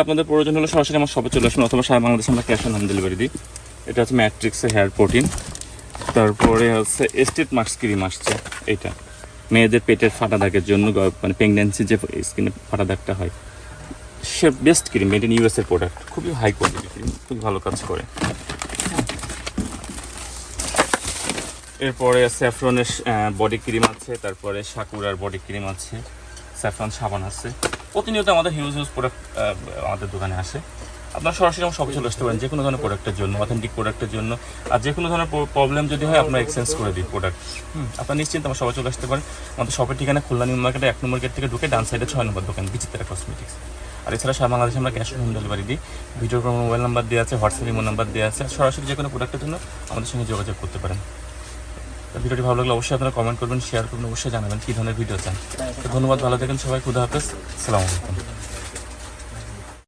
আপনাদের প্রয়োজন হলে সরাসরি আমার শপে চলে আসুন, অথবা সারা বাংলাদেশে আমরা ক্যাশ অন হোম ডেলিভারি দিই। এটা হচ্ছে ম্যাট্রিক্সের হেয়ার প্রোটিন। তারপরে হচ্ছে এস্টেট মাস্ক ক্রিম আসছে, এইটা মেয়েদের পেটের ফাটা দাগের জন্য, মানে প্রেগনেন্সি যে স্কিনে ফাটা দাগটা হয়, সে বেস্ট ক্রিম, মেড ইন ইউএসএর প্রোডাক্ট, খুবই হাই কোয়ালিটি ক্রিম, খুবই ভালো কাজ করে। এরপরে স্যাফরনের বডি ক্রিম আছে, তারপরে সাকুরার বডি ক্রিম আছে, স্যাফরন সাবান আছে। প্রতিনিয়ত আমাদের হিউজ প্রোডাক্ট আমাদের দোকানে আসে। আপনারা সরাসরি আমার শপে চলে আসতে পারেন যে কোনো ধরনের প্রোডাক্টের জন্য, অথেন্টিক প্রোডাক্টের জন্য। আর যে কোনো ধরনের প্রবলেম যদি হয় আপনারা এক্সচেঞ্জ করে দিই প্রোডাক্ট। আপনারা নিশ্চিন্তে আমার শপে চলে আসতে পারেন। আমাদের শপের ঠিকানা খুলনা নিউ মার্কেটে 1 নম্বর গেট থেকে ঢুকে ডান সাইডে 6 নম্বর দোকান বিচিত্রা কসমেটিক্স। আর এছাড়া সারা বাংলাদেশে আমরা ক্যাশ অন হোম ডেলিভারি দিই। ভিডিওর কোনো মোবাইল নাম্বার দেওয়া আছে, হোয়াটসঅ্যাপ ইমো নাম্বার দেওয়া আছে। সরাসরি যে কোনো প্রোডাক্টের জন্য আমাদের সঙ্গে যোগাযোগ করতে পারেন। ভিডিওটি ভালো লাগলে অবশ্যই আপনারা কমেন্ট করবেন, শেয়ার করবেন, অবশ্যই জানাবেন কী ধরনের ভিডিও চান। তো ধন্যবাদ, ভালো থাকেন সবাই, খুদা হাফেজ, আসসালামু আলাইকুম।